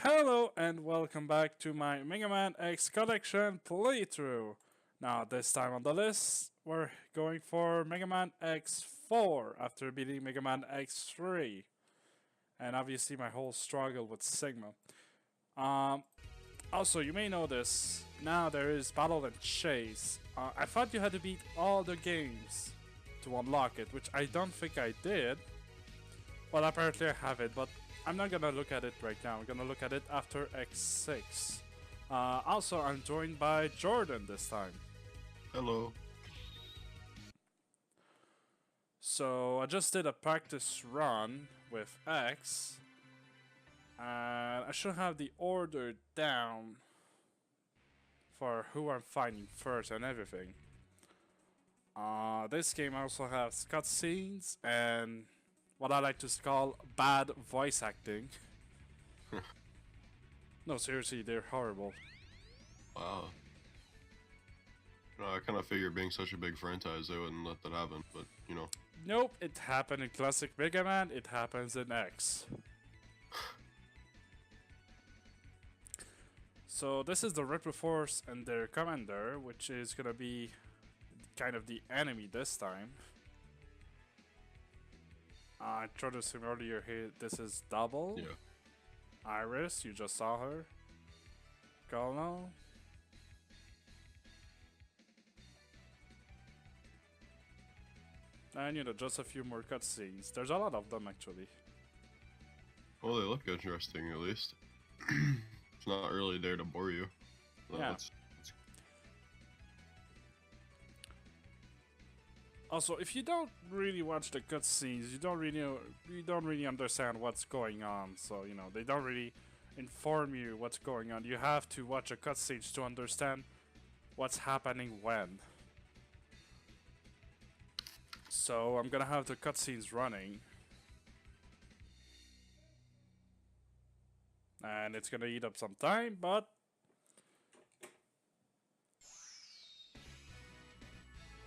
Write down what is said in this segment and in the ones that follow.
Hello and welcome back to my Mega Man X collection playthrough. Now this time on the list, we're going for Mega Man X4 after beating Mega Man X3. And obviously my whole struggle with Sigma. Um, Also, you may know this, now there is Battle and Chase. I thought you had to beat all the games to unlock it, which I don't think I did. Well, apparently I have it, but I'm not gonna look at it right now. I'm gonna look at it after X6. Also, I'm joined by Jordan this time. Hello. So, I just did a practice run with X. And I should have the order down for who I'm fighting first and everything. This game also has cutscenes and what I like to call bad voice acting. No, seriously, they're horrible. Wow. I kind of figured being such a big franchise, they wouldn't let that happen, but, Nope, it happened in classic Mega Man, it happens in X. So this is the Repliforce and their commander, which is gonna be kind of the enemy this time. I introduced him earlier here, this is Double. yeah. Iris, you just saw her. Colonel. And just a few more cutscenes. There's a lot of them actually. Well, they look interesting, at least. It's not really there to bore you. Well, Yeah. Also, if you don't really watch the cutscenes, you don't really understand what's going on. So they don't really inform you what's going on. You have to watch the cutscenes to understand what's happening when. So I'm gonna have the cutscenes running, and it's gonna eat up some time, but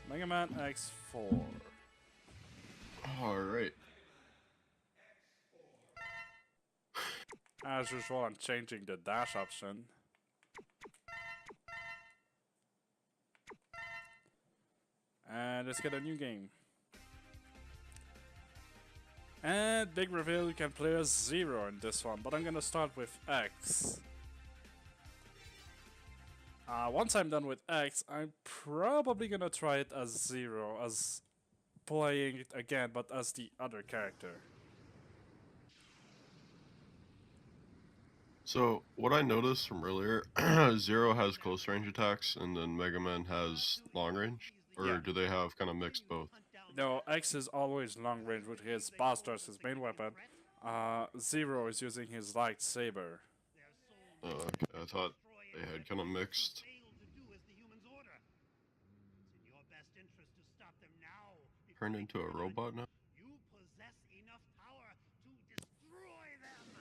Mega Man X4. Alright. As usual, I'm changing the dash option. And let's get a new game. And big reveal, you can play as 0 in this one, but I'm gonna start with X. Once I'm done with X, I'm probably gonna try it as 0, as playing it again, but as the other character. So, what I noticed from earlier, Zero has close range attacks, and then Mega Man has long range? Or Yeah. do they have kind of mixed both? No, X is always long range with his Buster as his main weapon. Zero is using his lightsaber. Okay, I thought they had kind of mixed. Turned into a robot now? You possess enough power to destroy them. You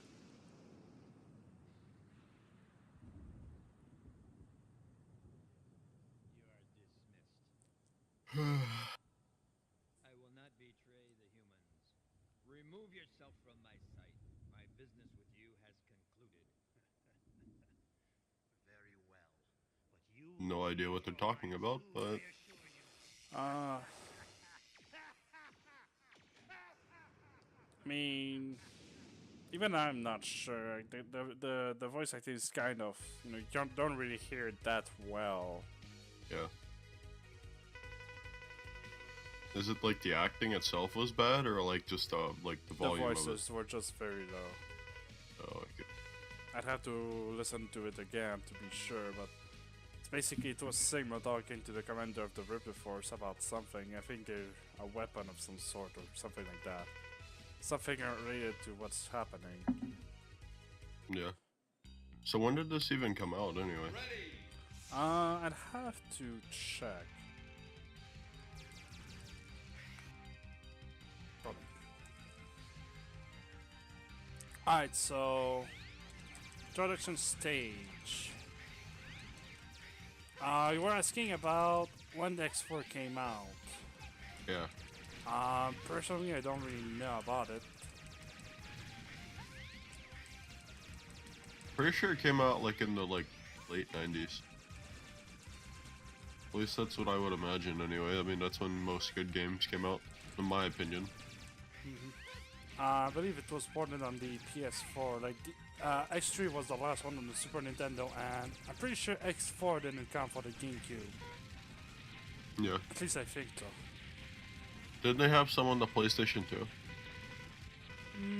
are dismissed. I will not betray the humans. Remove yourself from my sight. My business with you has concluded. Very well. But you No idea what they're talking about, but I mean, even I'm not sure. The voice acting is kind of you don't really hear it that well. yeah. Is it like the acting itself was bad, or like just like the The volume of it? voices were just very low. Oh, okay. I'd have to listen to it again to be sure, but it's basically it was Sigma talking to the commander of the Repliforce about something. I think they're a weapon of some sort or something like that. Something related to what's happening. Yeah. So when did this even come out, anyway? I'd have to check. Alright, so introduction stage. You were asking about when the X4 came out. Yeah. Personally, I don't really know about it. pretty sure it came out like in the late 90s. At least that's what I would imagine anyway. I mean, that's when most good games came out, in my opinion. I believe it was ported on the PS4. Like X3 was the last one on the Super Nintendo, and I'm pretty sure X4 didn't count for the GameCube. Yeah. At least I think so. Didn't they have some on the PlayStation 2?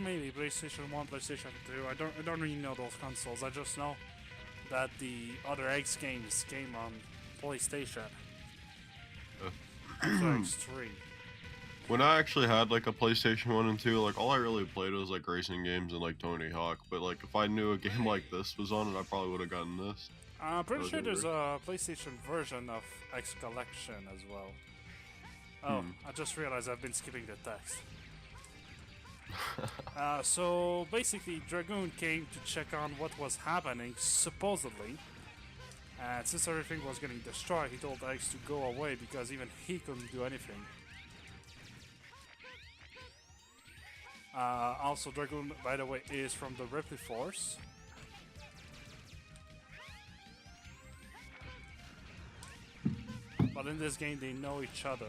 Maybe PlayStation 1, PlayStation 2. I don't really know those consoles. I just know that the other X games came on PlayStation. After X3. When I actually had like a PlayStation 1 and 2, like all I really played was like racing games and like Tony Hawk. But like if I knew a game like this was on it, I probably would have gotten this. I'm pretty sure there's a PlayStation version of X Collection as well. Oh, I just realized I've been skipping the text. So basically, Dragoon came to check on what was happening, supposedly. And since everything was getting destroyed, he told X to go away because even he couldn't do anything. Also, Dragoon, by the way, is from the Repliforce. But in this game, they know each other.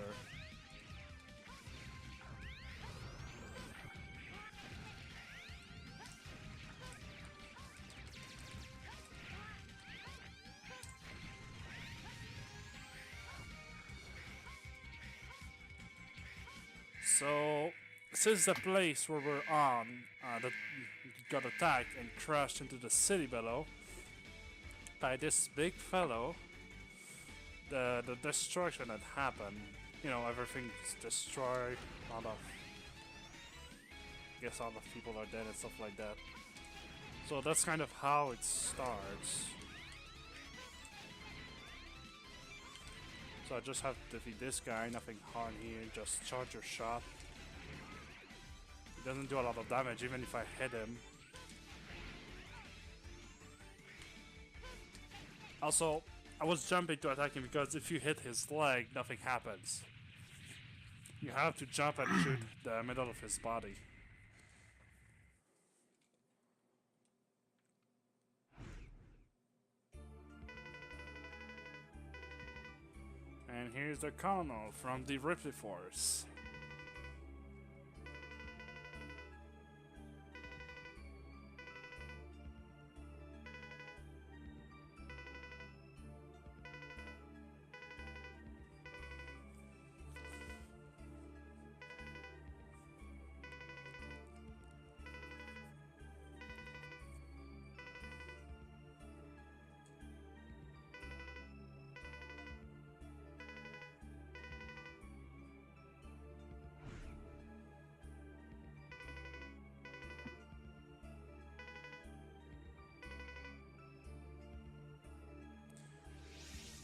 So, since the place where we're on that got attacked and crashed into the city below by this big fellow, the destruction had happened. You know, everything's destroyed. I guess all the people are dead and stuff like that. So that's kind of how it starts. So I just have to defeat this guy, nothing hard here, just charge your shot. He doesn't do a lot of damage even if I hit him. Also, I was jumping to attack him because if you hit his leg, nothing happens. You have to jump and shoot the middle of his body. And here's the colonel from the Repliforce.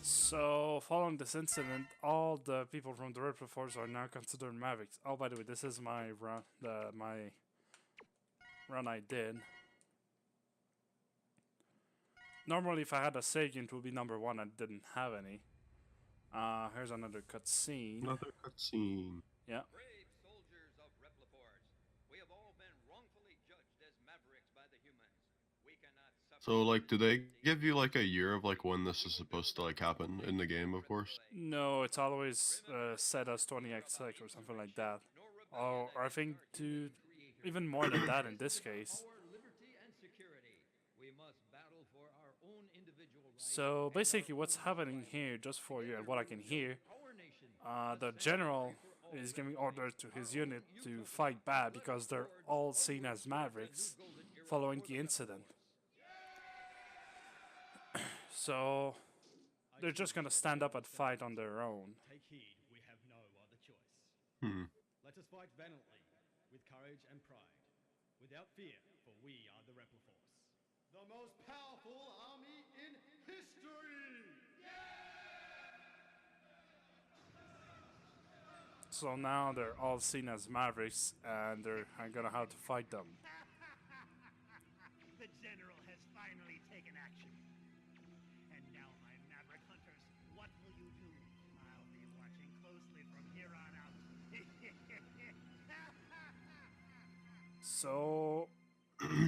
So, following this incident, all the people from the Repliforce are now considered Mavericks. Oh, by the way, this is my run, my run I did. Normally, if I had a save game, it would be number 1. I didn't have any. Here's another cutscene. Another cutscene. Yeah. Brave soldiers of Repliforce, we have all been wrongfully judged as Mavericks by the humans. We cannot suffer. So like, do they give you like a year of like when this is supposed to like happen in the game? Of course. No, it's always set as 20XX or something like that. Or I think to even more than that in this case. So basically what's happening here, just for you and what I can hear, the general is giving orders to his unit to fight back because they're all seen as Mavericks following the incident. So they're just gonna stand up and fight on their own. Take heed, we have no other choice. Let us fight valiantly, with courage and pride, without fear, for we are the Repliforce. The most powerful army in history! So now they're all seen as Mavericks and I'm gonna have to fight them. The general has finally taken action. And now, my Maverick hunters, what will you do? I'll be watching closely from here on out. So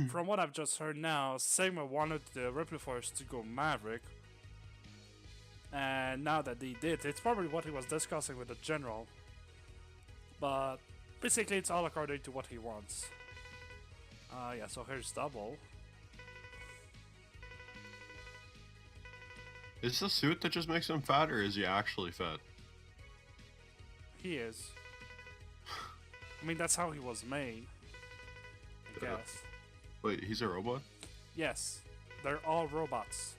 from what I've just heard now, Sigma wanted the Repliforce to go Maverick. And now that they did, it's probably what he was discussing with the general. But basically it's all according to what he wants. Yeah, so here's double. Is the suit that just makes him fat, or is he actually fat? He is. I mean, that's how he was made, I Yeah. guess. Wait, he's a robot? Yes, they're all robots.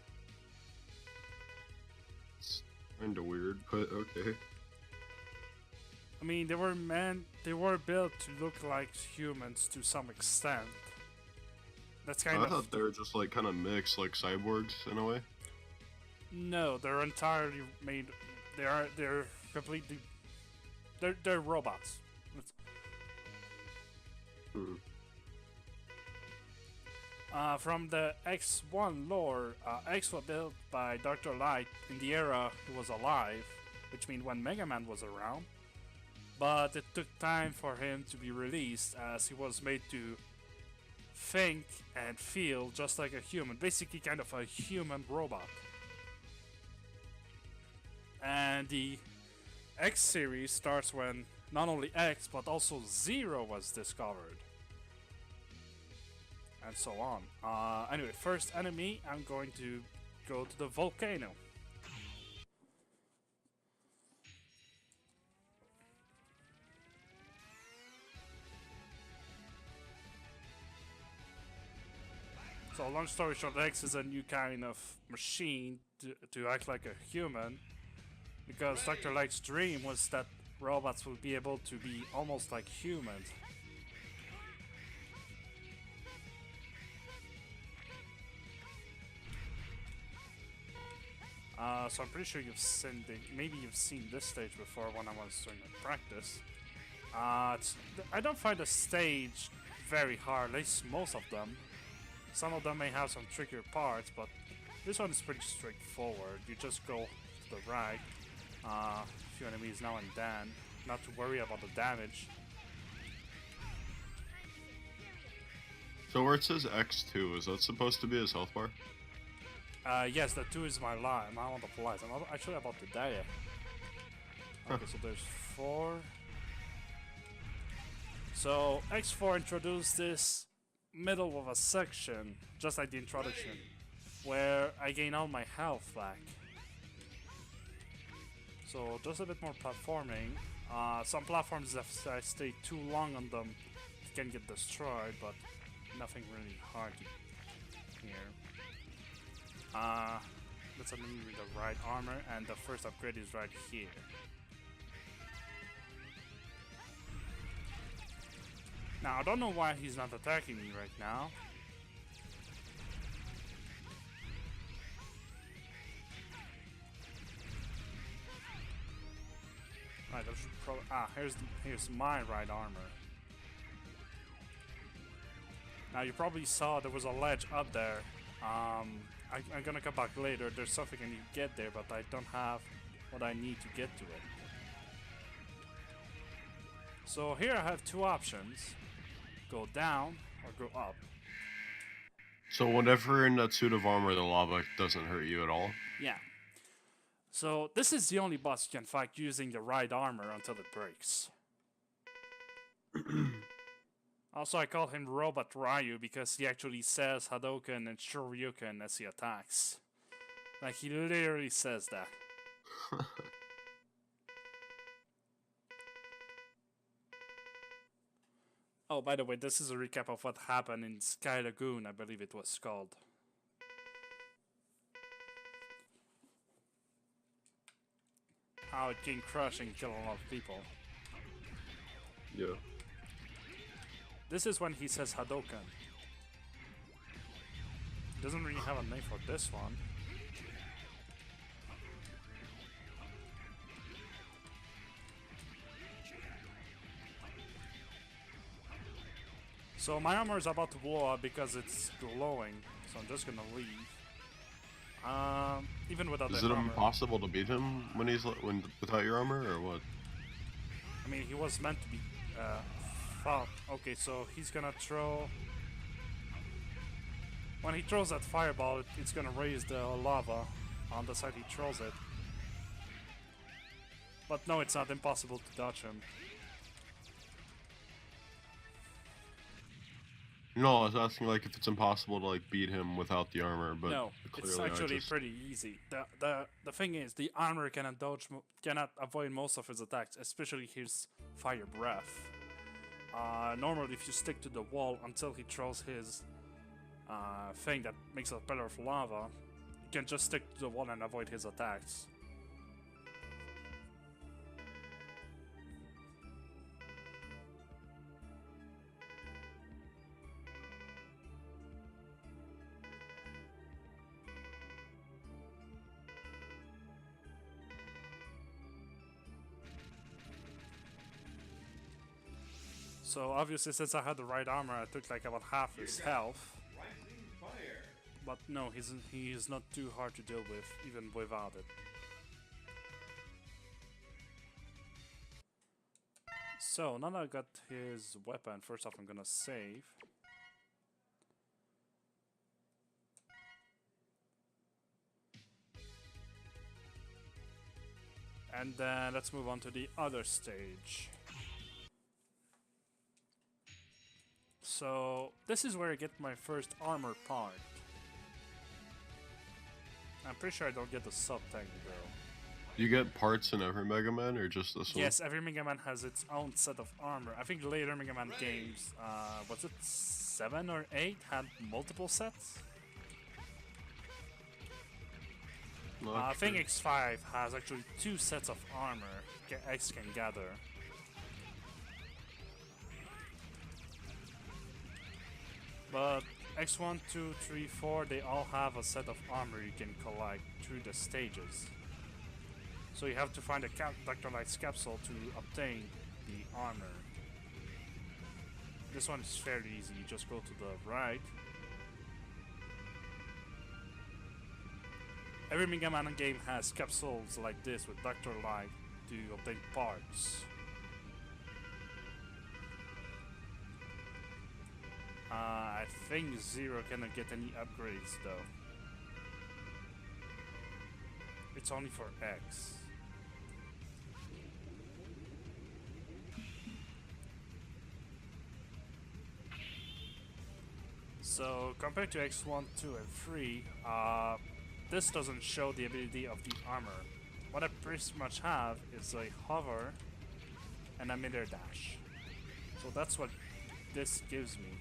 It's kinda weird, but okay. I mean, they were built to look like humans to some extent. That's kind I of... thought they were just like kind of mixed, like cyborgs in a way. No, they're entirely made... They're completely... They're robots. Hmm. From the X1 lore, X was built by Dr. Light in the era he was alive, which means when Mega Man was around. But it took time for him to be released, as he was made to think and feel just like a human, basically kind of a human robot. And the X series starts when not only X but also Zero was discovered. And so on. Anyway, first enemy, I'm going to go to the volcano. So long story short, X is a new kind of machine to act like a human. Because Dr. Light's dream was that robots would be able to be almost like humans. So I'm pretty sure you've seen maybe you've seen this stage before when I was doing the practice. I don't find the stage very hard, at least most of them. Some of them may have some trickier parts, but this one is pretty straightforward. You just go to the right, a few enemies now and then, not to worry about the damage. So where it says X2, is that supposed to be his health bar? Yes, the 2 is my life. I'm out of lives. I'm actually about to die. Okay, so there's 4. So X4 introduced this middle of a section, just like the introduction, where I gain all my health back. So just a bit more platforming. Some platforms, if I stay too long on them, can get destroyed, but nothing really hard here. Let's enemy with the right armor, and the first upgrade is right here. Now, I don't know why he's not attacking me right now. Right, I should probably... here's my right armor. Now, you probably saw there was a ledge up there. I'm gonna come back later. There's something I need to get there, but I don't have what I need to get to it. So here I have two options. Go down or go up. So whenever in that suit of armor, the lava doesn't hurt you at all? Yeah. So this is the only boss you can fight using the right armor until it breaks. Also, I call him Robot Ryu because he actually says Hadouken and Shoryuken as he attacks. Like, he literally says that. Oh, by the way, this is a recap of what happened in Sky Lagoon, I believe it was called. How it came crushing and killed a lot of people. Yeah. This is when he says Hadouken. Doesn't really have a name for this one. So my armor is about to blow up because it's glowing, so I'm just gonna leave. Even without Is that it armor. impossible to beat him when he's without your armor, or what? I mean, he was meant to be fought. Okay, so he's gonna throw When he throws that fireball, it's gonna raise the lava on the side he throws it. But no, it's not impossible to dodge him. No, I was asking like if it's impossible to like beat him without the armor, but No, it's clearly actually pretty easy. The thing is, the armor cannot cannot avoid most of his attacks, especially his fire breath. Normally, if you stick to the wall until he throws his thing that makes a pillar of lava, you can just stick to the wall and avoid his attacks. So obviously, since I had the right armor, I took like about half his health. But no, he is not too hard to deal with, even without it. So now that I got his weapon, first off I'm gonna save. And then let's move on to the other stage. So this is where I get my first armor part. I'm pretty sure I don't get the sub-tank though. You get parts in every Mega Man or just this one? Yes, every Mega Man has its own set of armor. I think later Mega Man games, was it 7 or 8, had multiple sets? I think X5 has actually 2 sets of armor X can gather. But X1, 2, 3, 4, they all have a set of armor you can collect through the stages. So you have to find a Dr. Light's capsule to obtain the armor. This one is fairly easy, you just go to the right. Every Mega Man game has capsules like this with Dr. Light to obtain parts. I think Zero cannot get any upgrades though. It's only for X. So compared to X1, 2, and 3, this doesn't show the ability of the armor. What I pretty much have is a hover and a midair dash. So that's what this gives me.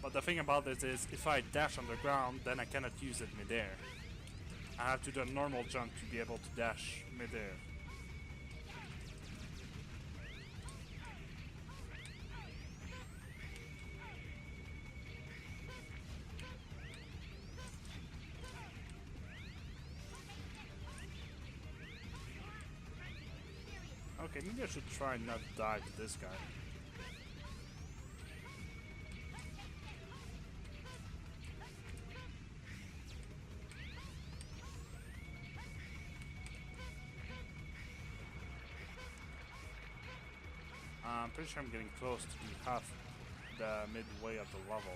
But the thing about this is, if I dash on the ground, then I cannot use it midair. I have to do a normal jump to be able to dash midair. Okay, maybe I should try and not die to this guy. I'm pretty sure I'm getting close to the midway of the level.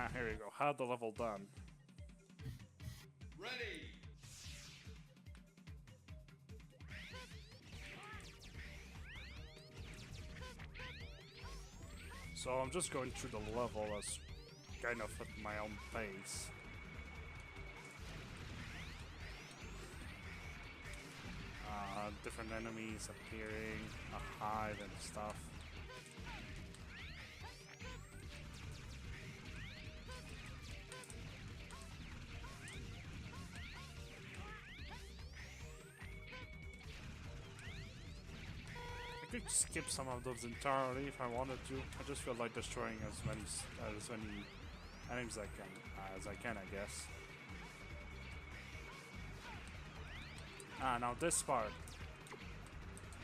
Ah, here we go. Had the level done. Ready! So I'm just going through the level as kind of at my own pace. Different enemies appearing, a hive and stuff. I could skip some of those entirely if I wanted to. I just feel like destroying as many enemies as I can, I guess. Ah, now this part.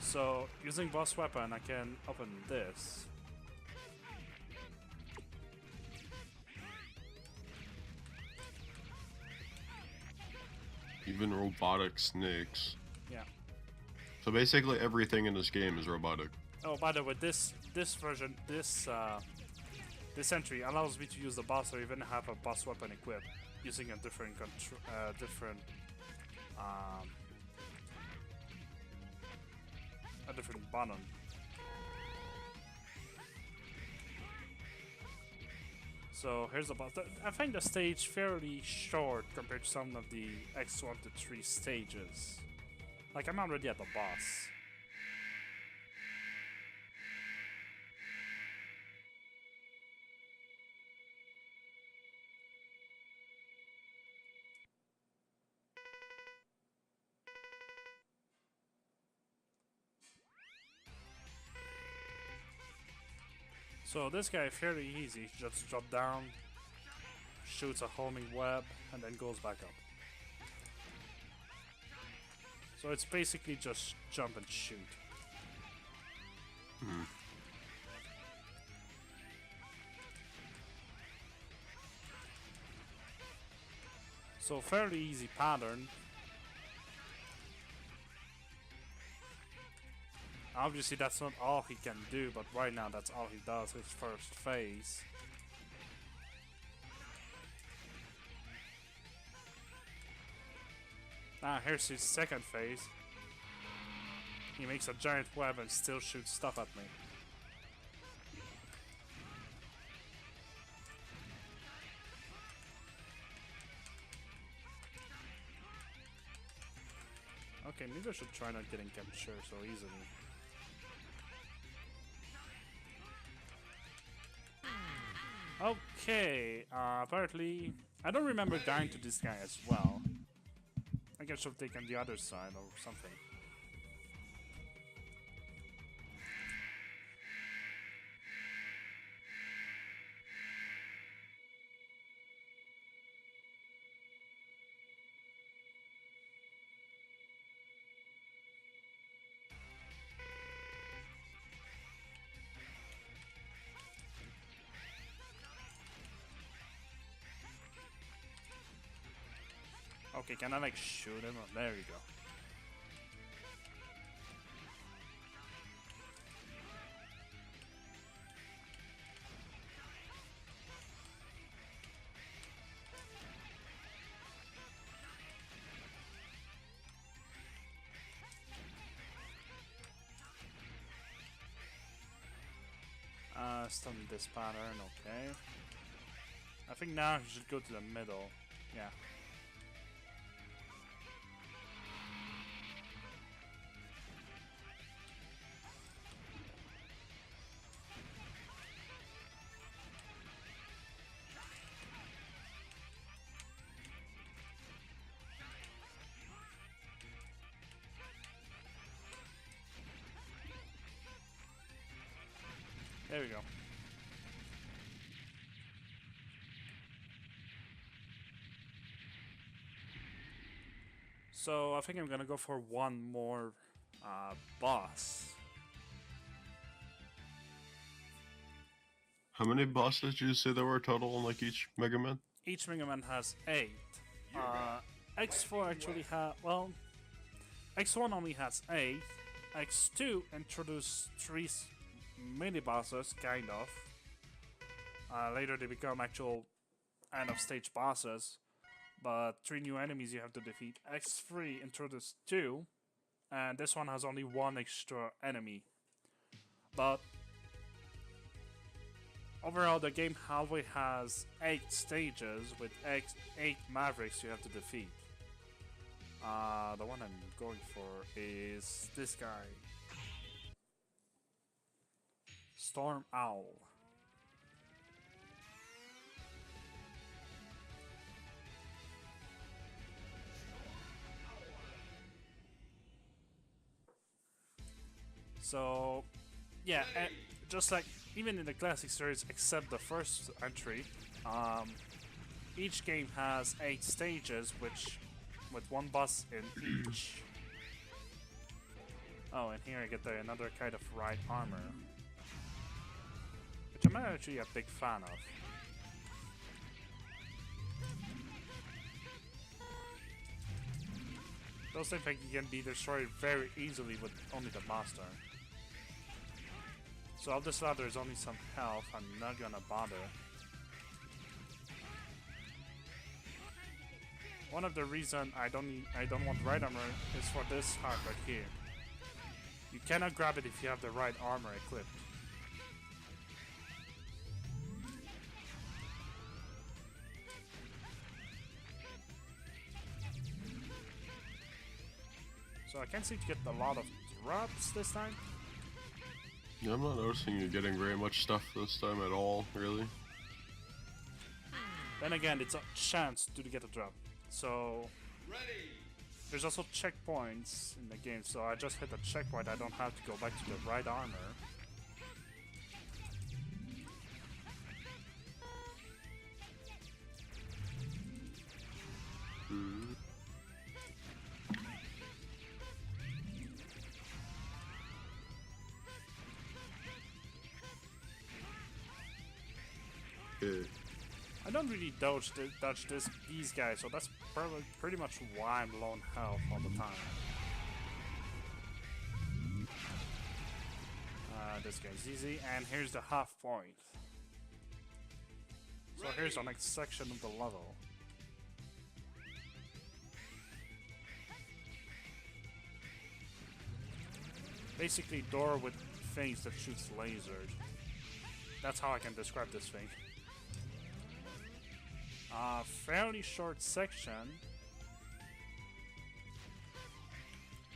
So, using boss weapon, I can open this. Even robotic snakes. Yeah. So basically everything in this game is robotic. Oh, by the way, this version, this entry allows me to use the boss or even have a boss weapon equipped using a different button. So here's the boss. I think the stage fairly short compared to some of the X1 to 3 stages. Like, I'm already at the boss. So this guy fairly easy. Just drop down, shoots a homing web, and then goes back up. So it's basically just jump and shoot. So fairly easy pattern. Obviously that's not all he can do, but right now that's all he does, his first phase. Now here's his second phase. He makes a giant web and still shoots stuff at me. Okay, maybe I should try not getting captured so easily. Okay, apparently I don't remember dying to this guy as well. I guess I should have taken the other side or something. Okay, can I like shoot him? Oh, there you go. Stun this pattern, okay. I think now he should go to the middle. Yeah. There we go. So I think I'm gonna go for one more boss. How many bosses did you say there were total in like each Mega Man? Each Mega Man has 8. X4 actually well, X1 only has 8. X2 introduced 3 mini bosses, kind of. Later they become actual end of stage bosses, but 3 new enemies you have to defeat. X3 introduced 2, and this one has only 1 extra enemy. But overall, the game halfway has 8 stages with 8 Mavericks you have to defeat. The one I'm going for is this guy. Storm Owl. So, yeah, just like even in the classic series, except the first entry, each game has 8 stages, with 1 boss in each. Oh, and here I get another kind of right armor, which I'm actually a big fan of. Those things like you can be destroyed very easily with only the master. So of this ladder is only some health, I'm not gonna bother. One of the reason I don't want right armor is for this heart right here. You cannot grab it if you have the right armor equipped. So I can't seem to get a lot of drops this time. Yeah, I'm not noticing you getting very much stuff this time at all, really. Then again, it's a chance to get a drop. So there's also checkpoints in the game, so I just hit a checkpoint, I don't have to go back to the right armor. I don't really dodge these guys, so that's probably pretty much why I'm low on health all the time. This guy's easy, and here's the half point. So here's the next section of the level. Basically, door with things that shoots lasers. That's how I can describe this thing. Fairly short section,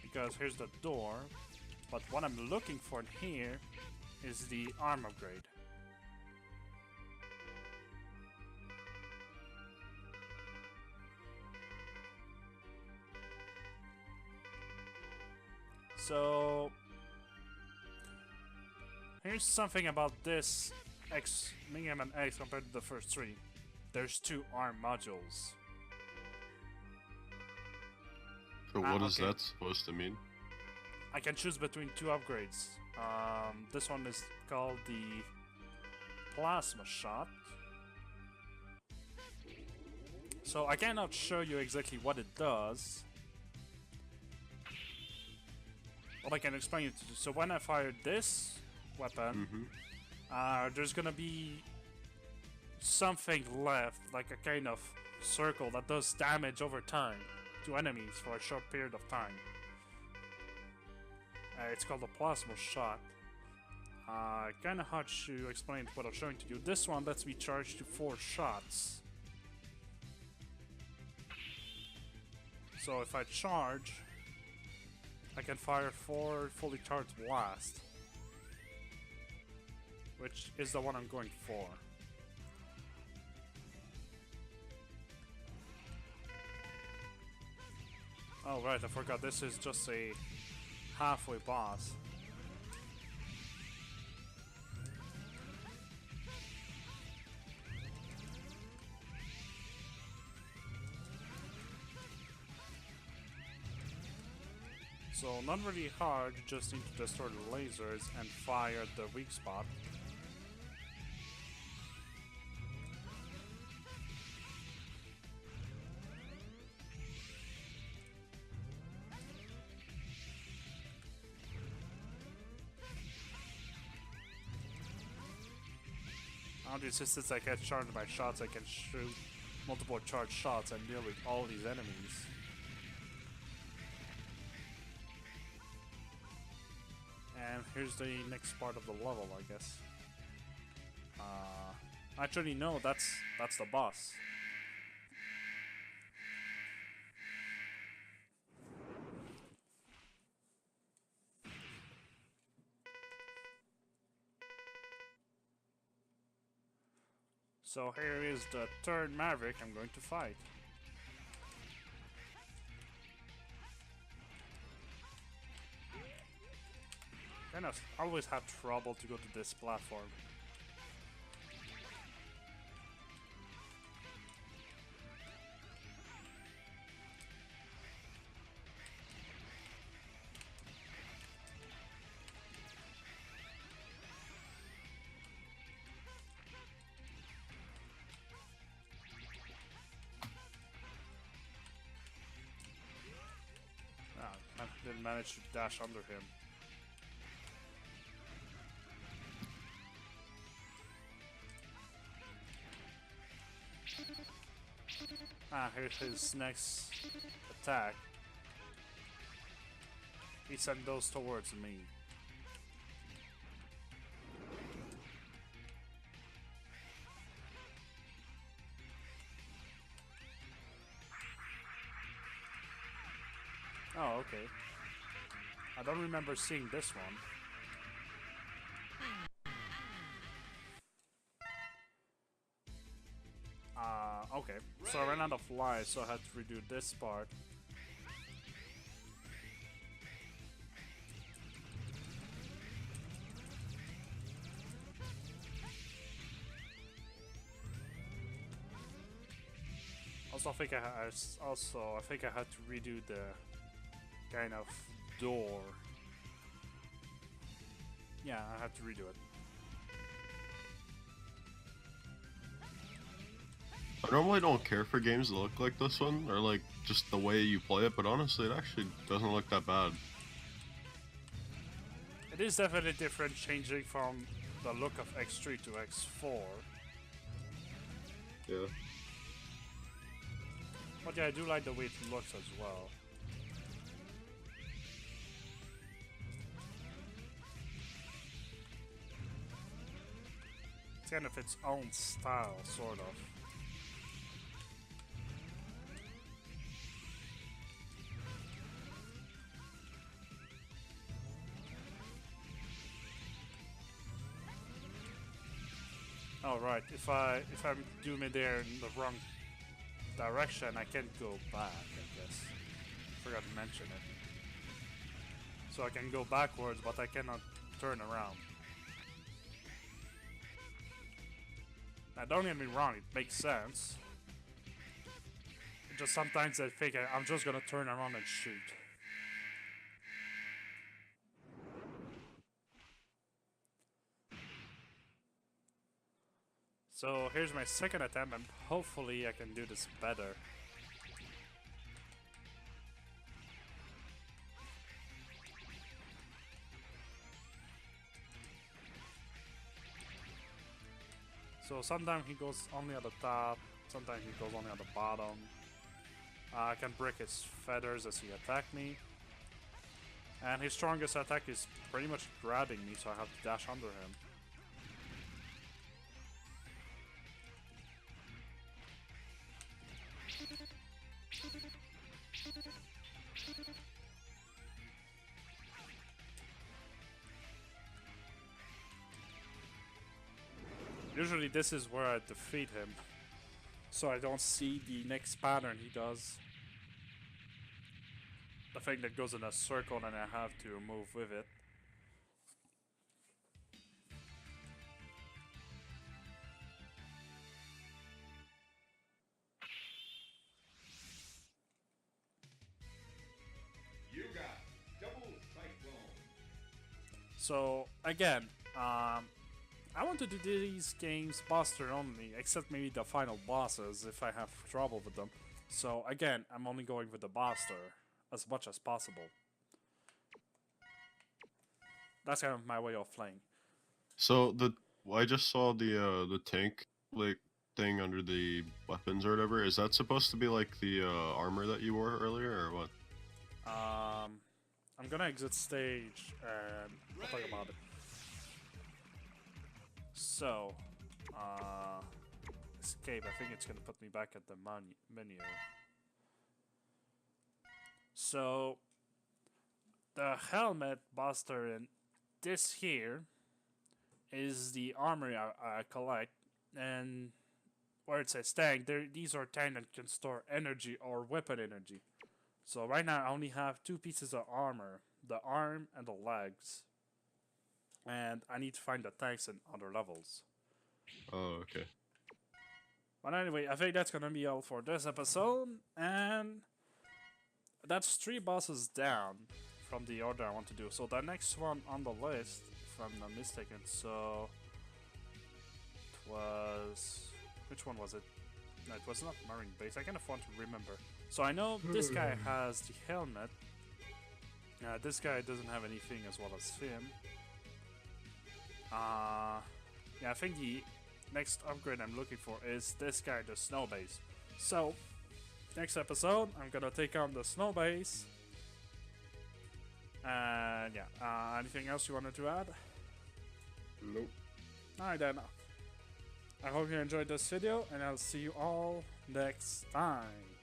because here's the door, but what I'm looking for here is the arm upgrade. So here's something about this Megaman X compared to the first three. There's 2 arm modules. So what is okay. that supposed to mean? I can choose between 2 upgrades. This one is called the Plasma Shot. So I cannot show you exactly what it does, but I can explain it to you. So when I fire this weapon, there's gonna be something left, like a kind of circle that does damage over time to enemies for a short period of time. It's called a Plasma Shot. Kinda hard to explain what I'm showing to you. This one lets me charge to 4 shots. So if I charge, I can fire 4 fully charged blasts, which is the one I'm going for. Oh right, I forgot, this is just a halfway boss. So not really hard, you just need to destroy the lasers and fire the weak spot. Obviously, since I get charged by shots, I can shoot multiple charged shots and deal with all these enemies. And here's the next part of the level, I guess. Actually, no, that's the boss. So here is the 3rd Maverick I'm going to fight. Kind of always have trouble to go to this platform. can manage to dash under him. Ah, here's his next attack. He sent those towards me. Oh, okay. I don't remember seeing this one. Okay. So I ran out of life, so I had to redo this part. Also, I think I think I had to redo the kind of door. Yeah, I had to redo it. I normally don't care for games that look like this one, or like just the way you play it, but honestly it actually doesn't look that bad. It is definitely different changing from the look of X3 to X4. Yeah. But yeah, I do like the way it looks as well. It's kind of its own style, sort of. Oh right, if I'm doing there in the wrong direction, I can't go back, I guess. Forgot to mention it. So I can go backwards, but I cannot turn around. Now don't get me wrong, it makes sense. Just sometimes I think I'm just gonna turn around and shoot. So here's my second attempt, and hopefully I can do this better. So sometimes he goes only at the top, sometimes he goes only at the bottom. I can break his feathers as he attacks me. And his strongest attack is pretty much grabbing me, so I have to dash under him. Usually this is where I defeat him, so I don't see the next pattern he does. The thing that goes in a circle and I have to move with it. You got double cyclone. So again, I want to do these games buster only, except maybe the final bosses if I have trouble with them. So again, I'm only going with the buster as much as possible. That's kind of my way of playing. So I just saw the tank like thing under the weapons or whatever. Is that supposed to be like the armor that you wore earlier, or what? I'm gonna exit stage and we'll talk about it. So, escape. I think it's gonna put me back at the menu. So, the helmet buster in this here is the armor I collect, and where it says tank, these are tanks that can store energy or weapon energy. So right now I only have 2 pieces of armor, the arm and the legs. And I need to find the tanks in other levels. Oh, okay. But anyway, I think that's gonna be all for this episode, and that's 3 bosses down from the order I want to do. So the next one on the list, if I'm not mistaken, so it was... which one was it? No, it was not Marine Base. I kind of want to remember. So I know this guy has the helmet, This guy doesn't have anything as well as him. Yeah, I think the next upgrade I'm looking for is this guy, the snow base. So, next episode, I'm gonna take on the snow base. And yeah, anything else you wanted to add? Nope. Alright then. I hope you enjoyed this video, and I'll see you all next time.